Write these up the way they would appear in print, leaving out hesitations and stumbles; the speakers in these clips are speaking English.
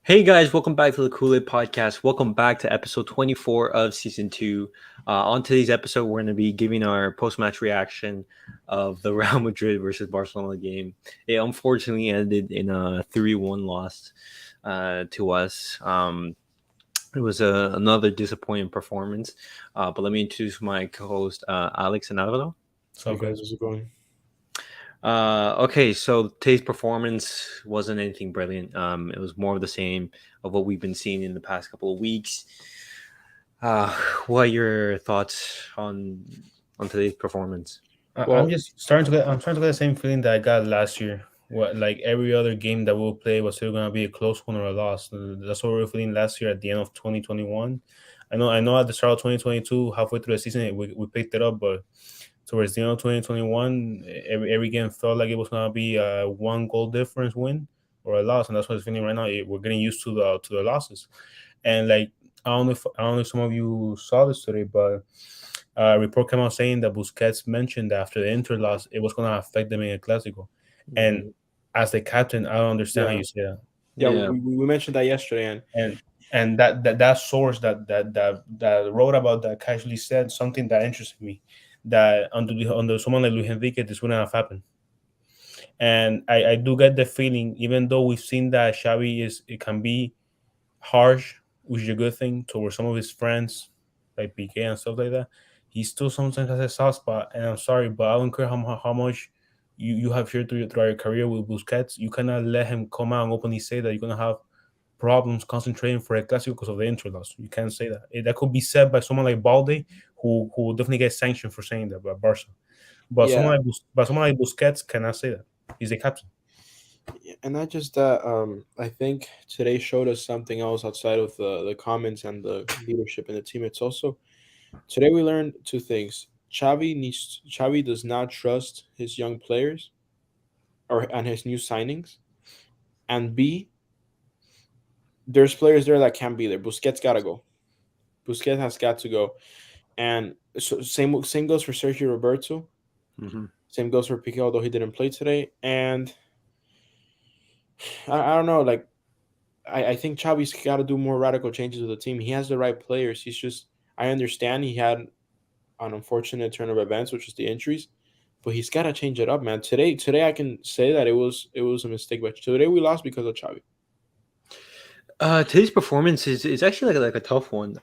Hey guys, welcome back to the Kool-Aid Podcast. Welcome back to episode 24 of season 2. On today's episode, we're going to be giving our post-match reaction of the Real Madrid versus Barcelona game. It unfortunately ended in a 3-1 loss to us. It was another disappointing performance. But let me introduce my co-host, Alex and Alvaro. So guys, how's it going? Okay, so today's performance wasn't anything brilliant. It was more of the same of what we've been seeing in the past couple of weeks. What are your thoughts on today's performance? I'm starting to get the same feeling that I got last year. What like every other game that we'll play was still gonna be a close one or a loss. That's what we were feeling last year at the end of 2021. I know at the start of 2022, halfway through the season, we picked it up, but towards the end of 2021, every game felt like it was gonna be a one goal difference win or a loss, and that's what it's feeling right now. We're getting used to the losses, and like I don't know if some of you saw this today, but a report came out saying that Busquets mentioned that after the Inter loss, it was going to affect them in a Clásico. And as the captain, I don't understand how you say that. Yeah, we mentioned that yesterday, And that source that wrote about that casually said something that interested me, that under someone like Luis Enrique, this wouldn't have happened. And I do get the feeling, even though we've seen that Xavi it can be harsh, which is a good thing towards some of his friends like Piqué and stuff like that, he still sometimes has a soft spot. And I'm sorry, but I don't care how much you have shared throughout your career with Busquets. You cannot let him come out and openly say that you're gonna have problems concentrating for a Clásico because of the Inter loss. You can't say that. That could be said by someone like Balde, who will definitely get sanctioned for saying that by Barca. But someone like Busquets cannot say that. He's a captain. and not just that. I think today showed us something else outside of the comments and the leadership in the team. It's also today we learned two things. Xavi does not trust his young players and his new signings, and B, there's players there that can't be there. Busquets gotta go. Busquets has got to go, and so same goes for Sergio Roberto. Mm-hmm. Same goes for Piqué, although he didn't play today. And I don't know, like I think Xavi's got to do more radical changes with the team. He has the right players. He's just I understand he had an unfortunate turn of events, which is the injuries, but he's got to change it up, man. Today I can say that it was a mistake, but today we lost because of Xavi. Today's performance is actually like a tough one.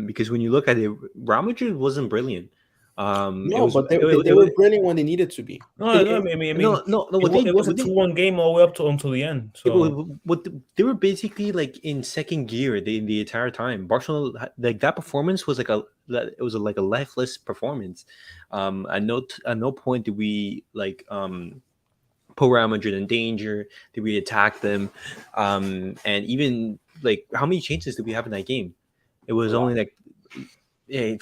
Because when you look at it, Real Madrid wasn't brilliant. No, but they were brilliant when they needed to be. I mean, no. it was a 2-1 game all the way up until the end. So they were basically like in second gear the entire time. Barcelona, like that performance was like like a lifeless performance. At no point did we like put Real Madrid in danger. Did we attack them? And even like how many chances did we have in that game? It was only like. Yeah,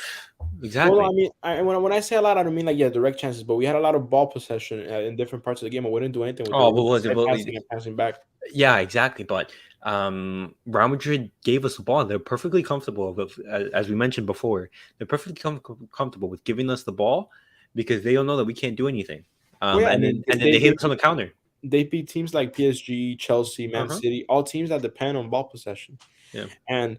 exactly. Well, I mean, when I say a lot, I don't mean like direct chances, but we had a lot of ball possession in different parts of the game, and we didn't do anything with it. But was it Passing and passing back? Yeah, exactly. But Real Madrid gave us the ball. They're perfectly comfortable with, as we mentioned before, they're perfectly comfortable with giving us the ball because they don't know that we can't do anything. And then they hit us on the counter. They beat teams like PSG, Chelsea, Man City, all teams that depend on ball possession. Yeah, and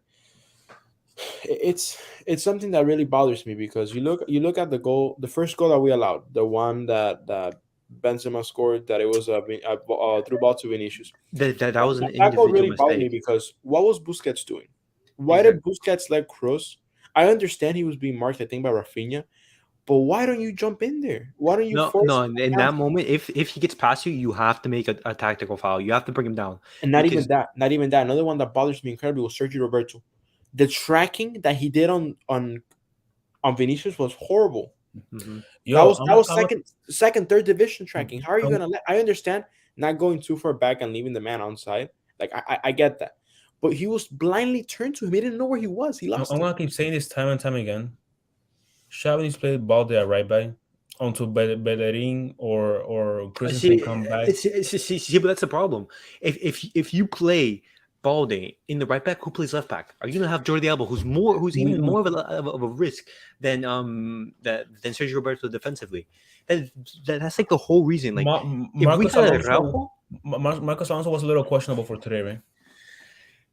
it's something that really bothers me because you look at the first goal that we allowed, the one that Benzema scored, that it was a through ball to Vinicius. That was an that goal individual really bothered me mistake. because what was Busquets doing? Why did Busquets let Kroos? I understand he was being marked, I think, by Rafinha, but why don't you jump in there? Why don't you force? No. In that moment, if he gets past you, you have to make a tactical foul. You have to bring him down. And not even that. Another one that bothers me incredibly was Sergio Roberto. The tracking that he did on Vinicius was horrible. Mm-hmm. That was second, third division tracking. How are you gonna let? I understand not going too far back and leaving the man onside. Like I get that, but he was blindly turned to him. He didn't know where he was. He lost. I'm gonna keep saying this time and time again. Xavi needs to play Balde at right back until Bellerin or Christensen come back. See, but that's the problem. If you play Balde in the right back, who plays left back? Are you gonna have Jordi Alba, who's even more of a risk than Sergio Roberto defensively? That's like the whole reason. Like Marcos Alonso was a little questionable for today, right?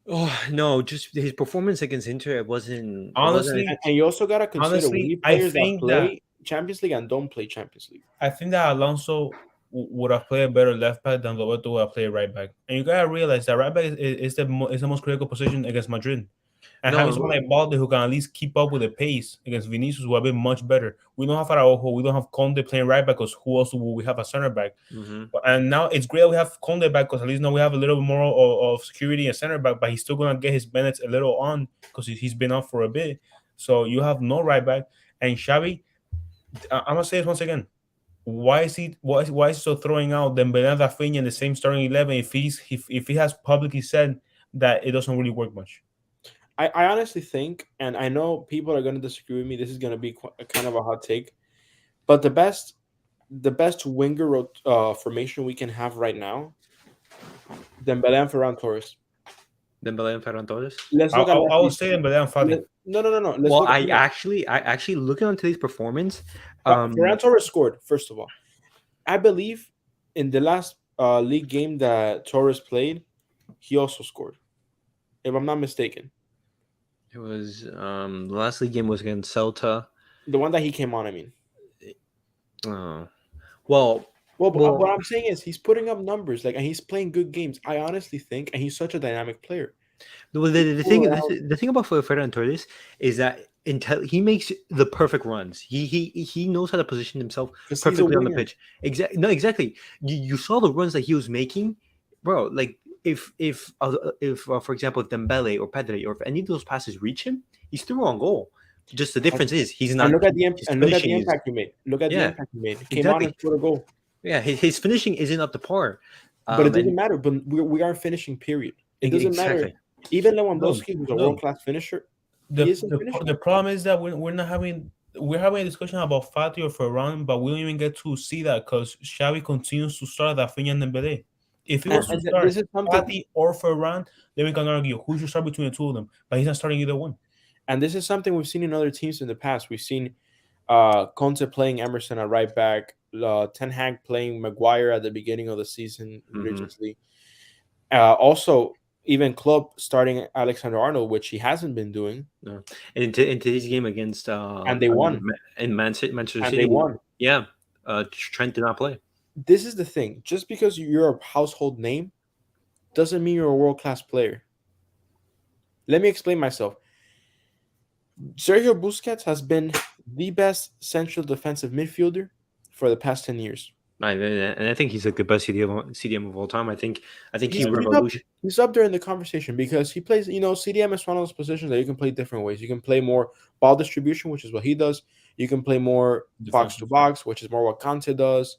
Oh no, just his performance against Inter. It wasn't. It wasn't. Honestly, And you also gotta consider we honestly, need I players that think that play Champions League and don't play Champions League. Alonso would have played a better left back than Roberto would have played right back. And you gotta realize that right back is the most critical position against Madrid. And having No, someone like Balde who can at least keep up with the pace against Vinicius would have been much better. We don't have Araujo, we don't have Conde playing right back because who else will we have a center back? hmm And now it's great we have Conde back because at least now we have a little bit more of security and center back, but he's still gonna get his minutes a little on because he's been off for a bit. So you have no right back. And Xavi, I'm gonna say this once again. Why is he so throwing out Dembele and Rafinha in the same starting 11 if he has publicly said that it doesn't really work much? I honestly think, and I know people are going to disagree with me. This is going to be kind of a hot take, but the best winger formation we can have right now, Dembele and Ferran Torres. Dembele and Ferran Torres. Let's I, look at I, I left was saying Dembele and Fati. No. Let's Well, look. I actually looking on today's performance. Ferran Torres scored first of all. I believe in the last league game that Torres played, he also scored, if I'm not mistaken. It was the last league game was against Celta. The one that he came on, I mean. Oh, well, Well, Well- what I'm saying is he's putting up numbers, like, and he's playing good games. I honestly think, and he's such a dynamic player. the thing the thing about Ferran Torres is that he makes the perfect runs. He knows how to position himself 'Cause he's a perfectly on the winger. pitch. Exactly. You saw the runs that he was making, bro. Like if for example, if Dembele or Pedri or if any of those passes reach him, he's through on goal. Just the difference is he's not. And look at the his and look at the finishing is- impact he made. Look at the Yeah, impact he made. He came on exactly. and scored a goal. Yeah, his finishing isn't up to par. But it doesn't And- matter. But we are finishing. Period. It doesn't matter. exactly. Even Lewandowski, who's a no. world-class finisher, The, he isn't the, finishing. the problem is that we're having a discussion about Fati or Ferran, but we don't even get to see that because Xavi continues to start Rafinha and Dembele. If he was to And start this is something. Fati or Ferran, then we can argue who should start between the two of them. But he's not starting either one. And this is something we've seen in other teams in the past. We've seen Conte playing Emerson at right back, Ten Hag playing Maguire at the beginning of the season Mhm. religiously. Also, even Klopp starting Alexander Arnold, which he hasn't been doing, in today's game against and they won. in Manchester And City. they won. Yeah, Trent did not play. This is the thing. Just because you're a household name doesn't mean you're a world-class player. Let me explain myself. Sergio Busquets has been the best central defensive midfielder for the past 10 years. And I think he's like the best CDM of all time. I think he He's revolutionized. He's up there in the conversation because he plays, CDM is one of those positions that you can play different ways. You can play more ball distribution, which is what he does. You can play more box to box, which is more what Conte does.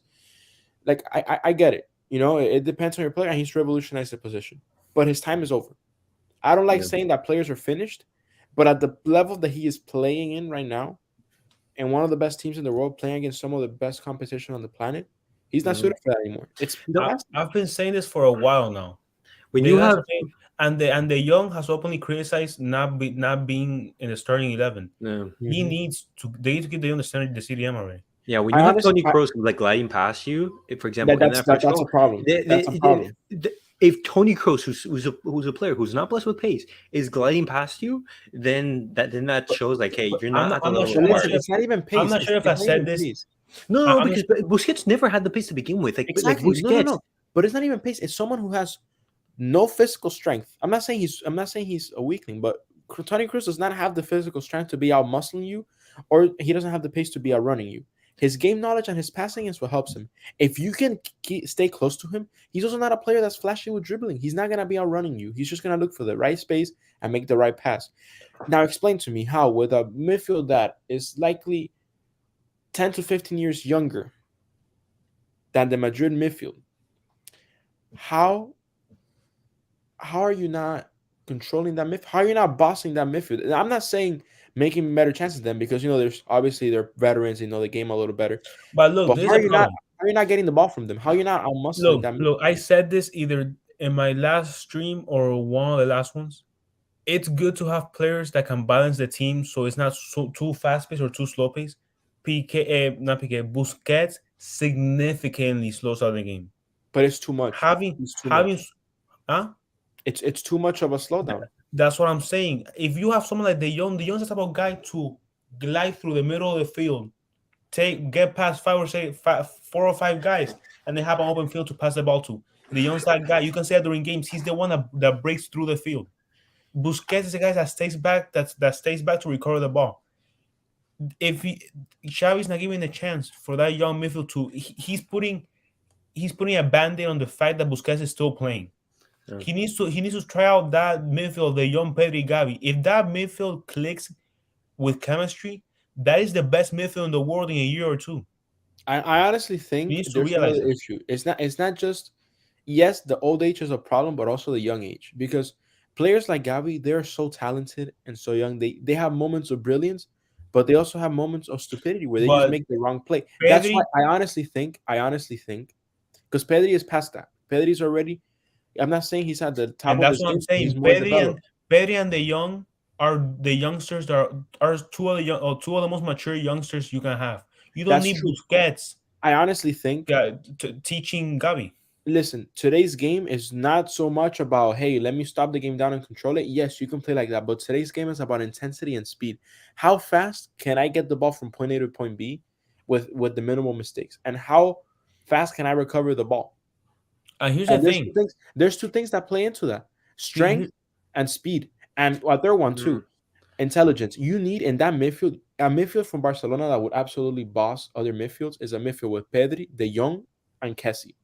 Like, I get it. It depends on your player, and he's revolutionized the position. But his time is over. I don't like saying that players are finished, but at the level that he is playing in right now, and one of the best teams in the world playing against some of the best competition on the planet, he's not suited for that anymore. I've been saying this for a while now. When you have and the young has openly criticized not being in the starting 11. no. He needs to. They need to give the understanding the CDM already. Yeah, when you have Toni Kroos like gliding past you, if, for example, that's a problem. That's a problem. If Toni Kroos, who's a player who's not blessed with pace, is gliding past you, then that shows like, hey, you're not at the level. It's not even pace. I'm not sure if I said this. No, because Busquets never had the pace to begin with. Like, Exactly. like Busquets. No. But it's not even pace. It's someone who has no physical strength. I'm not saying he's a weakling, but Toni Kroos does not have the physical strength to be out muscling you, or he doesn't have the pace to be out running you. His game knowledge and his passing is what helps him. If you can stay close to him, he's also not a player that's flashy with dribbling. He's not going to be outrunning you. He's just going to look for the right space and make the right pass. Now, explain to me how, with a midfield that is likely 10 to 15 years younger than the Madrid midfield, how are you not controlling that midfield? How are you not bossing that midfield? And I'm not saying making better chances than, because there's obviously they're veterans, they know the game a little better. But look, how are you not getting the ball from them? How are you not outmuscling them? Look, I said this either in my last stream or one of the last ones. It's good to have players that can balance the team so it's not too fast paced or too slow paced. Busquets significantly slows down the game. But it's too much. Huh? It's too much of a slowdown. That's what I'm saying. If you have someone like De Jong is the type of guy to glide through the middle of the field, get past four or five guys, and they have an open field to pass the ball to. De Jong's that guy. You can say that during games, he's the one that breaks through the field. Busquets is the guy that stays back, that stays back to recover the ball. If Xavi's not giving a chance for that young midfield he's putting a band-aid on the fact that Busquets is still playing. Yeah. He needs to try out that midfield, the young Pedri, Gavi. If that midfield clicks with chemistry, that is the best midfield in the world in a year or two. I honestly think there's another issue. It's not just, yes, the old age is a problem, but also the young age, because players like Gavi, they're so talented and so young. They have moments of brilliance, but they also have moments of stupidity where they just make the wrong play. Pedri, that's why I honestly think, because Pedri is past that. Pedri's already. I'm not saying he's at the top. And that's what I'm saying. Pedri and De Jong are the youngsters that are two of the most mature youngsters you can have. You don't need Busquets. I honestly think teaching Gavi. Listen, today's game is not so much about, hey, let me stop the game down and control it. Yes, you can play like that, but today's game is about intensity and speed. How fast can I get the ball from point A to point B with the minimal mistakes? And how fast can I recover the ball? Here's the thing. There's two things that play into that: strength and speed. And a third one too, intelligence. You need in that midfield, a midfield from Barcelona that would absolutely boss other midfields is a midfield with Pedri, De Jong, and Kessie.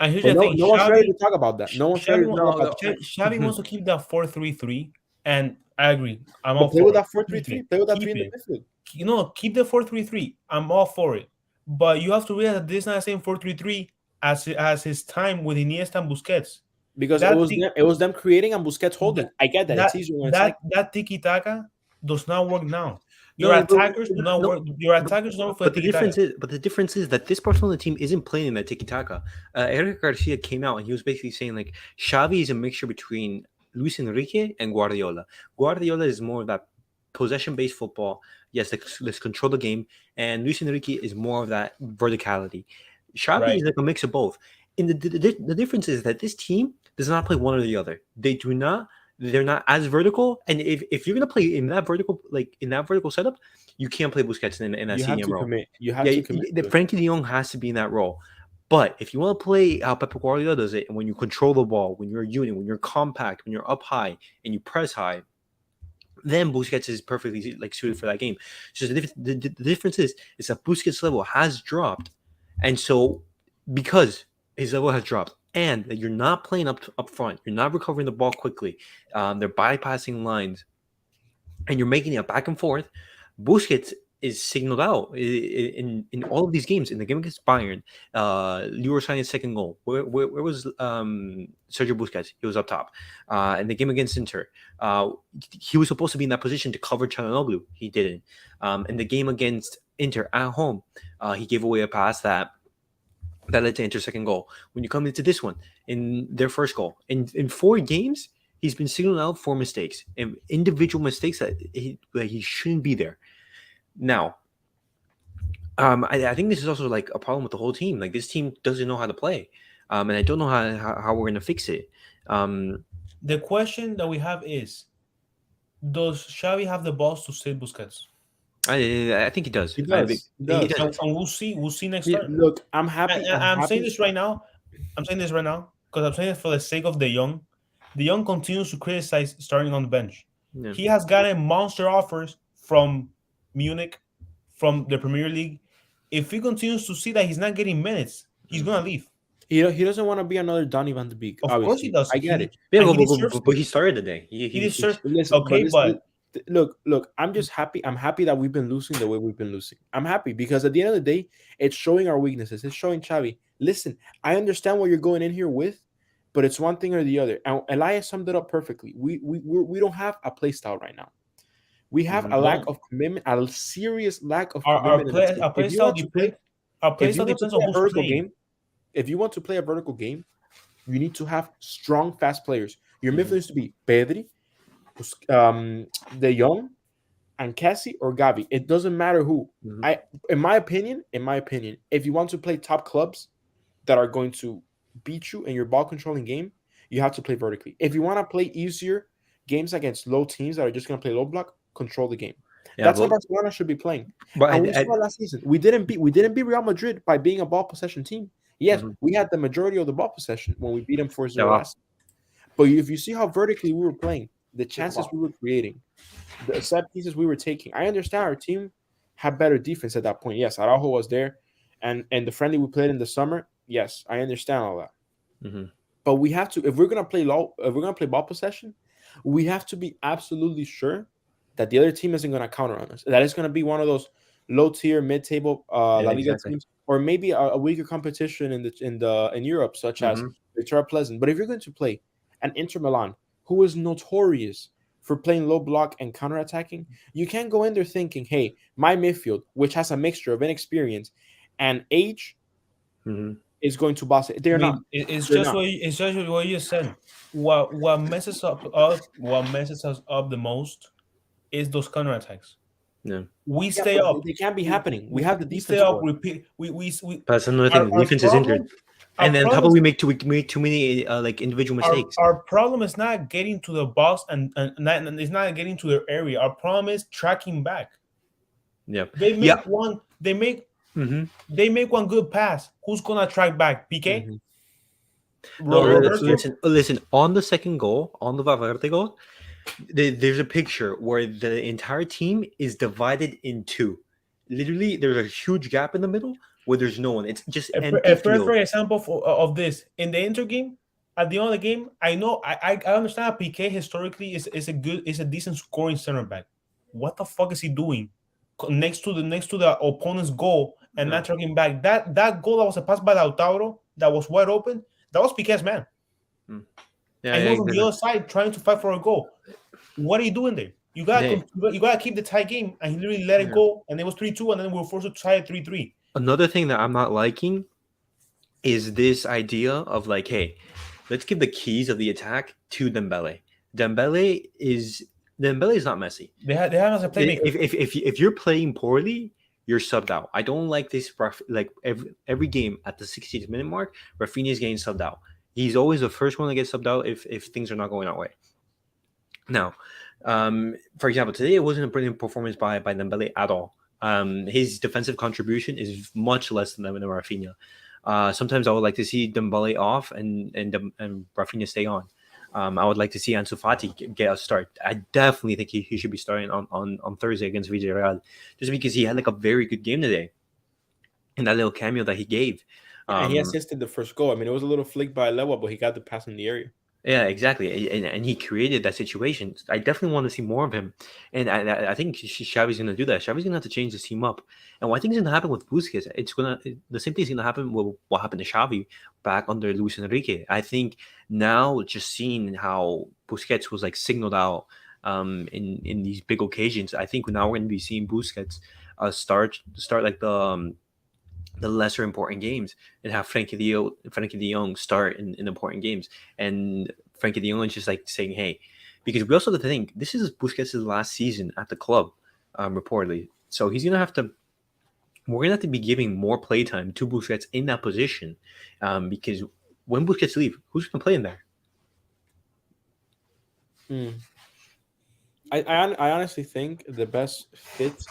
And here's the thing. No one's ready to talk about that. No one's ready to talk about that. Xavi wants to keep that 4-3-3, and I agree. I'm all for it. Play with that 4-3-3. Play with that 3 in the midfield. Keep the 4-3-3. I'm all for it. But you have to realize that this is not the same 4-3-3 as his time with Iniesta and Busquets. Because it was them creating and Busquets holding. I get that. It's easier when that tiki-taka does not work now. Your attackers do not work. Your attackers don't work for the difference is that this Barcelona team isn't playing in that tiki-taka. Eric Garcia came out and he was basically saying like Xavi is a mixture between Luis Enrique and Guardiola. Guardiola is more of that possession-based football. Yes, let's control the game. And Luis Enrique is more of that verticality. Xavi is like a mix of both. And the difference is that this team does not play one or the other. They're not as vertical. And if you're gonna play in that vertical setup, you can't play Busquets in that senior role. You have to commit. Frankie de Jong has to be in that role. But if you want to play how Pep Guardiola does it, and when you control the ball, when you're a unit, when you're compact, when you're up high and you press high, then Busquets is perfectly suited for that game. So the difference is that Busquets' level has dropped, and so because his level has dropped, and that you're not playing up front, you're not recovering the ball quickly, they're bypassing lines, and you're making it back and forth, Busquets is signaled out in all of these games. In the game against Bayern, Leroy Sané's second goal. Where was Sergio Busquets? He was up top. In the game against Inter, he was supposed to be in that position to cover Çalhanoğlu. He didn't. In the game against Inter at home, he gave away a pass that led to Inter's second goal. When you come into this one, in their first goal, in 4 games, he's been signaled out for mistakes, and individual mistakes that he shouldn't be there. Now, I think this is also like a problem with the whole team. Like this team doesn't know how to play, and I don't know how we're gonna fix it. The question that we have is, does Xavi have the balls to save Busquets? I think he does. He does. And we'll see next time. Look, I'm happy. I'm saying this right now. I'm saying this right now because I'm saying it for the sake of De Jong. De Jong continues to criticize starting on the bench. Yeah. He has gotten monster offers from Munich, from the Premier League. If he continues to see that he's not getting minutes, he's gonna leave. He doesn't want to be another Donny van de Beek. Of course he does. I get it. Yeah, but he started today. He deserves. Look. I'm just happy. I'm happy that we've been losing the way we've been losing. I'm happy because at the end of the day, it's showing our weaknesses. It's showing Xavi. Listen, I understand what you're going in here with, but it's one thing or the other. And Elias summed it up perfectly. We don't have a play style right now. We have a lack of commitment, a serious lack of commitment. Our play style depends on who's playing. If you want to play a vertical game, you need to have strong, fast players. Your midfield needs to be Pedri, De Jong, and Kessie or Gavi. It doesn't matter who. In my opinion, if you want to play top clubs that are going to beat you in your ball controlling game, you have to play vertically. If you want to play easier games against low teams that are just going to play low block, control the game. Yeah, That's how Barcelona should be playing. but And we saw last season. We didn't beat Real Madrid by being a ball possession team. Yes, we had the majority of the ball possession when we beat them 4-0 last. But if you see how vertically we were playing, the chances we were creating, the set pieces we were taking, I understand our team had better defense at that point. Yes, Araujo was there, and the friendly we played in the summer. Yes, I understand all that. But we have to, if we're gonna play ball possession, we have to be absolutely sure that the other team isn't gonna counter on us. That is gonna be one of those low tier, mid table La Liga teams, or maybe a weaker competition in Europe, such as Victoria Pleasant. But if you're going to play an Inter Milan, who is notorious for playing low block and counterattacking, you can't go in there thinking, hey, my midfield, which has a mixture of inexperience and age, is going to boss it. They're not. It's just what you said. What messes us up the most is those counterattacks. Yeah. We stay up. They can't be happening. We have the defense. Stay up. Repeat. We. That's another thing. The defense is injured. And then how about we make too many like individual mistakes? Our problem is not getting to the box and it's not getting to their area. Our problem is tracking back. Yeah. They make one. They make one good pass. Who's gonna track back? PK. No, listen. On the second goal, on the Valverde goal, there's a picture where the entire team is divided in two. Literally, there's a huge gap in the middle where there's no one. It's just a perfect example of this in the Inter game. At the end of the game, I know I understand PK historically is a decent scoring center back. What the fuck is he doing next to the opponent's goal and not tracking back? That goal that was a pass by Lautaro that was wide open. That was PK's man. Yeah, and he was on the other side trying to fight for a goal. What are you doing there? You gotta keep the tie game, and he literally let it go, and it was 3-2, and then we were forced to tie it 3-3. Another thing that I'm not liking is this idea of like, hey, let's give the keys of the attack to Dembele. Dembele is not Messi. They have as a playmaker. If you're playing poorly, you're subbed out. I don't like this. Like every game at the 60th minute mark, Rafinha is getting subbed out. He's always the first one to get subbed out if things are not going our way. Now, for example, today it wasn't a brilliant performance by Dembele at all. His defensive contribution is much less than Rafinha. Sometimes I would like to see Dembele off and Rafinha stay on. I would like to see Ansu Fati get a start. I definitely think he should be starting on Thursday against Villarreal, just because he had like a very good game today. And that little cameo that he gave. And he assisted the first goal. I mean, it was a little flick by Lewa, but he got the pass in the area. Yeah, exactly. And he created that situation. I definitely want to see more of him. And I think Xavi's going to do that. Xavi's going to have to change this team up. And what I think is going to happen with Busquets, the same thing is going to happen with what happened to Xavi back under Luis Enrique. I think now just seeing how Busquets was like signaled out in these big occasions, I think now we're going to be seeing Busquets start like the lesser important games and have Frankie de Jong start in important games. And Frankie de Jong is just like saying, hey, because we also have to think this is Busquets' last season at the club, reportedly. So we're gonna have to be giving more playtime to Busquets in that position, because when Busquets leave, who's gonna play in there? I honestly think the best fit.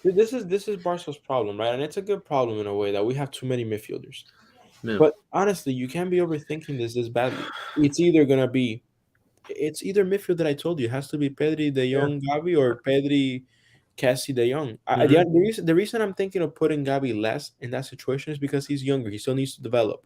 This is Barca's problem, right? And it's a good problem in a way that we have too many midfielders. Yeah. But honestly, you can't be overthinking this badly. It's either midfield that I told you. It has to be Pedri, De Jong, Gavi, or Pedri, Cassie, De Jong. The reason I'm thinking of putting Gavi less in that situation is because he's younger. He still needs to develop.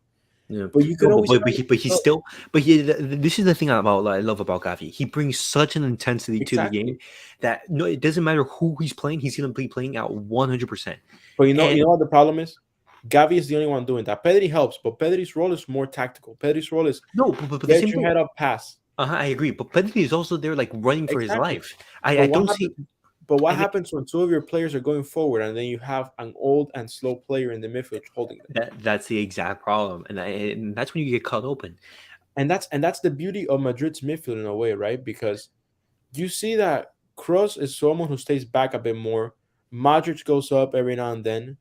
Yeah, but you can always. This is the thing I love about Gavi. He brings such an intensity to the game that it doesn't matter who he's playing. He's going to be playing out 100%. But you know what the problem is? Gavi is the only one doing that. Pedri helps, but Pedri's role is more tactical. Pedri's role is get your head up, pass. I agree, but Pedri is also there, like running for his life. I don't see. But what happens when two of your players are going forward and then you have an old and slow player in the midfield holding them? That's the exact problem, and that's when you get cut open. And that's the beauty of Madrid's midfield in a way, right? Because you see that Kroos is someone who stays back a bit more. Modric goes up every now and then.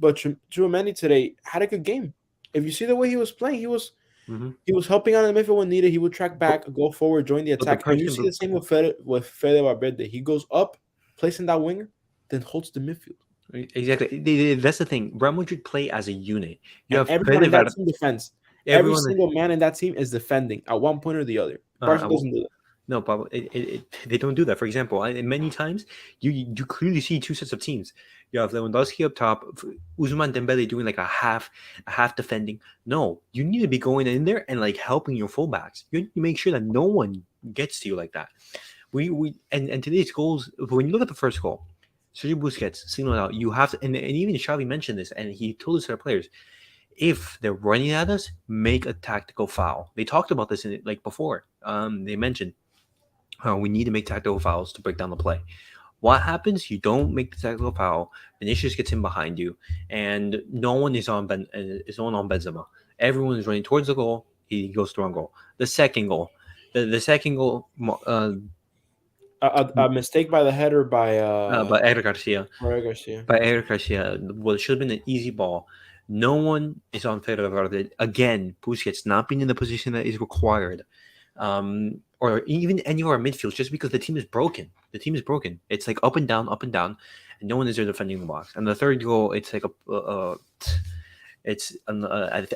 But Tchouaméni today had a good game. If you see the way he was playing, he was Mm-hmm. He was helping out in the midfield when needed. He would track back, go forward, join the But the attack. And you person, see the same with Fede Valverde. He goes up, placing that winger, then holds the midfield. exactly. That's the thing. Real Madrid play as a unit. You And have everyone in that team defends. Every everyone. single man in that team is defending at one point or the other. Barca doesn't do that. No, but they don't do that. For example, many times you clearly see two sets of teams. You have Lewandowski up top, Usman Dembele doing like a half defending. No, you need to be going in there and like helping your fullbacks. You need to make sure that no one gets to you like that. And today's goals. When you look at the first goal, Sergio Busquets signaled out. You have to, and even Xavi mentioned this, and he told us to our players, if they're running at us, make a tactical foul. They talked about this in like before. They mentioned we need to make tactical fouls to break down the play. What happens? You don't make the tactical foul. Vinicius gets in behind you, and no one is on Benzema. Everyone is running towards the goal. He goes to wrong goal. The second goal, the second goal, A mistake by the header by Eric Garcia. Garcia. By Eric Garcia, well, it should have been an easy ball. No one is on Fede Valverde. Again, Busquets not being in the position that is required. Or even any of our midfields, just because the team is broken. The team is broken. It's like up and down, and no one is there defending the box. And the third goal, it's like I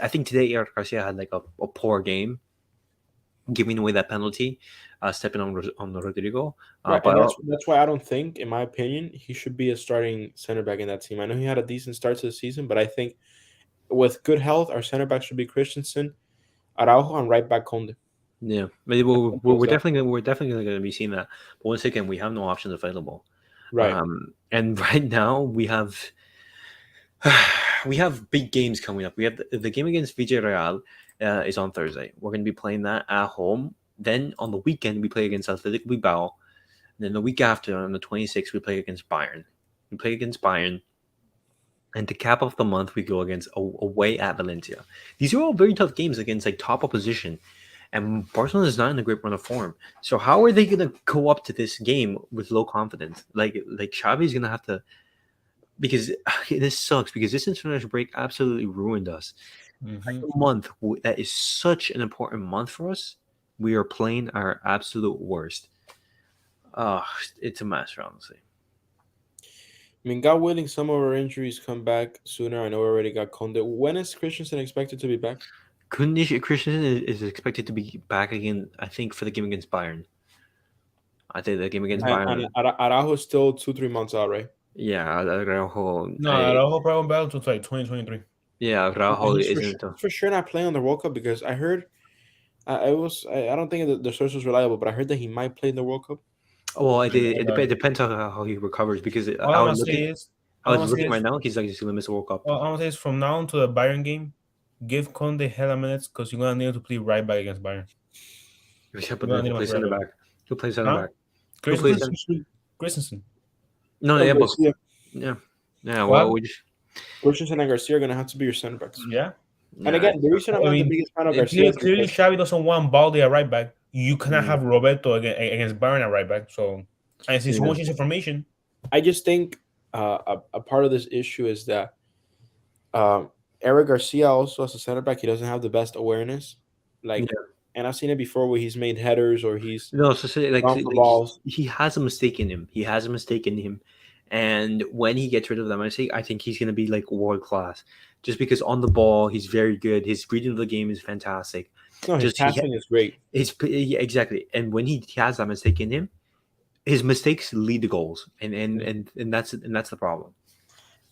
think today Eric Garcia had like a poor game, giving away that penalty, stepping on Rodrigo. Right, But and that's why I don't think, in my opinion, he should be a starting center back in that team. I know he had a decent start to the season, but I think with good health, our center back should be Christensen, Araujo, and right back Conde. yeah, maybe we're definitely going to be seeing that. But once again, we have no options available. Right. And right now we have big games coming up. We have the game against Villarreal is on Thursday. We're going to be playing that at home. Then on the weekend we play against Athletic Bilbao. And then the week after, on the 26th, we play against Bayern. And to cap off the month, we go against away at Valencia. These are all very tough games against like top opposition. And Barcelona is not in a great run of form. So how are they going to go up to this game with low confidence? Like Xavi is going to have to, because this sucks, because this international break absolutely ruined us. Like a month that is such an important month for us, we are playing our absolute worst. It's a mess, honestly. I mean, God willing, some of our injuries come back sooner. I know we already got Conde. When is Christensen expected to be back? Christensen is expected to be back again, I think, for the game against Bayern. I think the game against Bayern. And Araujo is still 2-3 months out, right? Yeah, Araujo. No, Araujo probably back to like 2023. Yeah, Araujo isn't for sure not playing on the World Cup, because I heard I don't think the source was reliable, but I heard that he might play in the World Cup. Well, it depends on how he recovers, because I was looking right now. He's like just gonna miss the World Cup. All I'm gonna say is from now on to the Bayern game, give Conde hella minutes, because you're gonna need him to play right back against Bayern. Yeah, but then he'll play center back. He'll play center back. Christensen. No, yeah, but yeah. Well, Christensen and Garcia are gonna have to be your center backs. Yeah. And again, the reason I'm not the biggest fan of Garcia, clearly Xavi doesn't want Balde at right back. You cannot have Roberto against Bayern at right back. So I see so much information. I just think a part of this issue is that Eric Garcia also as a center back, he doesn't have the best awareness. And I've seen it before where he's made headers or he's balls. He has a mistake in him. And when he gets rid of that mistake, I think he's going to be like world class. Just because on the ball, he's very good. His reading of the game is fantastic. No, his passing is great. Exactly. And when he has that mistake in him, his mistakes lead to goals. And that's the problem.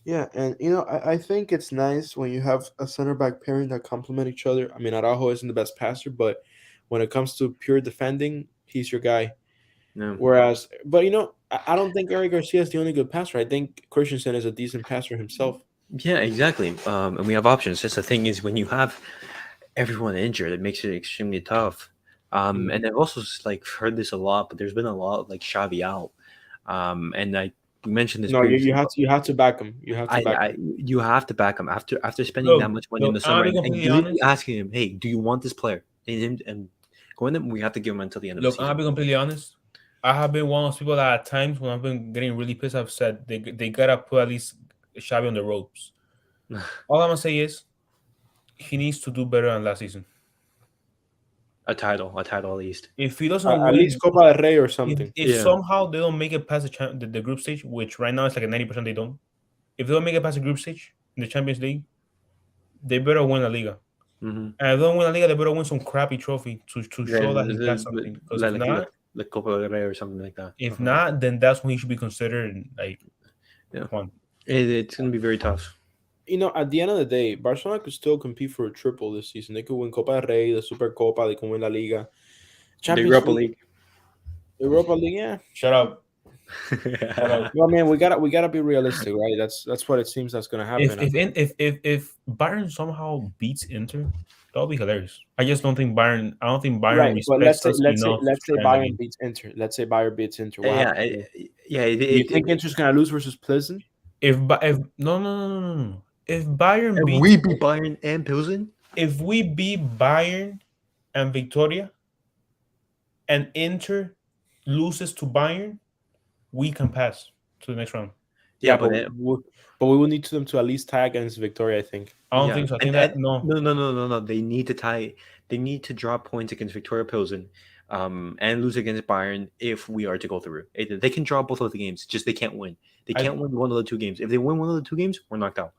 Yeah, and I think it's nice when you have a center back pairing that complement each other. I mean, Araujo isn't the best passer, but when it comes to pure defending, he's your guy. No. Whereas, but I don't think Eric Garcia is the only good passer. I think Christensen is a decent passer himself. Yeah, exactly. And we have options. Just the thing is, when you have everyone injured, it makes it extremely tough. And I've also heard this a lot, but there's been a lot of Xavi out. And I mentioned this. No, you have to back him. You have to back him after spending that much money in the summer and asking him, "Hey, do you want this player?" And going them, we have to give him until the end of the season. I'll be completely honest. I have been one of those people that at times when I've been getting really pissed, I've said they gotta put at least Xavi on the ropes. All I'm gonna say is he needs to do better than last season. A title at least. If he doesn't At win, least Copa del Rey or if, something. if Yeah. somehow they don't make it past the group stage, which right now it's like a 90% they don't. If they don't make it past the group stage in the Champions League, they better win La Liga. Mm-hmm. And if they don't win La Liga, they better win some crappy trophy to show that he Yeah, has something. Because if not, like Copa del Rey or something like that. if not, then that's when he should be considered like Yeah. one. It's gonna be very tough. You know, at the end of the day, Barcelona could still compete for a triple this season. They could win Copa del Rey, the Super Copa, they can win La Liga. The Europa League. Europa League, yeah. Shut up. Well, man, we gotta be realistic, right? That's what it seems that's gonna happen. If Bayern somehow beats Inter, that'll be hilarious. I just don't think Bayern. I don't think Bayern Right, but respects us let's enough. say to Bayern try beats Inter. Let's say Bayern beats Inter. What Yeah, happens? Do you think Inter's gonna lose versus Pleasant? if no. If Bayern and beat we beat Bayern and Pilsen? if we beat Bayern and Victoria, and Inter loses to Bayern, we can pass to the next round. Yeah, but we will need them to at least tie against Victoria, I think. I don't think so. I think that no. No. They need to tie. They need to draw points against Victoria Pilsen, and lose against Bayern if we are to go through. They can draw both of the games, just they can't win. They can't win one of the two games. If they win one of the two games, we're knocked out.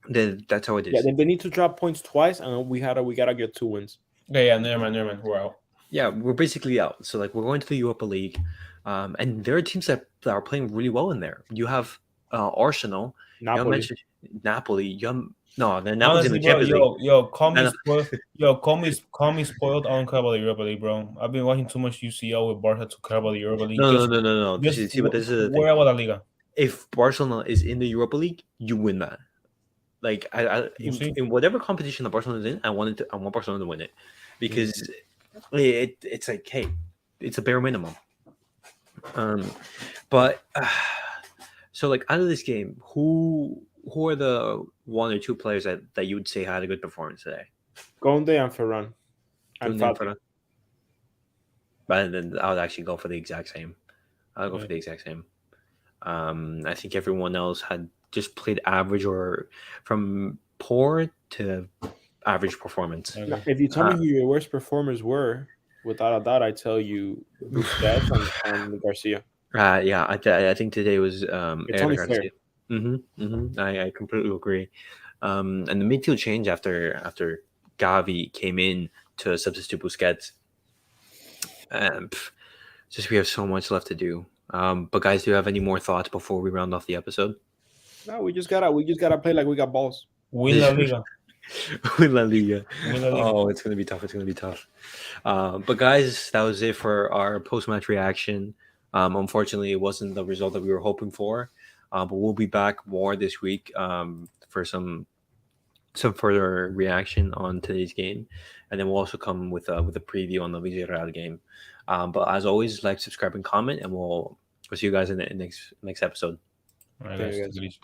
Then that's how it is. Yeah, they need to drop points twice, and we gotta get 2 wins. Yeah, never mind. We're out. Yeah, we're basically out. So like we're going to the Europa League, and there are teams that are playing really well in there. You have Arsenal, Napoli. Napoli. Then Napoli's in the Honestly, Champions League. Call me spoiled. I don't care about the Europa League, bro. I've been watching too much UCL with Barca to care about the Europa League. No. This is the thing. Where about La Liga? If Barcelona is in the Europa League, you win that. Like in whatever competition that Barcelona is in, I want Barcelona to win it because it's like, hey, it's a bare minimum. But so like out of this game, who are the 1 or 2 players that you would say had a good performance today? Gonde and Ferran. But then I would actually go for the exact same. I'll go for the exact same. I think everyone else had just played average or from poor to average performance. Now, if you tell me who your worst performers were, without a doubt, I tell you Busquets and Garcia. Yeah, I think today was it's only fair. I completely agree. And the midfield change after Gavi came in to substitute Busquets. Just we have so much left to do. But guys, do you have any more thoughts before we round off the episode? No, we just gotta play like we got balls. Win La Liga. Win La Liga. Oh, it's gonna be tough. But guys, that was it for our post-match reaction. Unfortunately, it wasn't the result that we were hoping for. But we'll be back more this week for some further reaction on today's game, and then we'll also come with a preview on the Villarreal game. But as always, like, subscribe, and comment, and we'll see you guys in the next episode. All right, guys.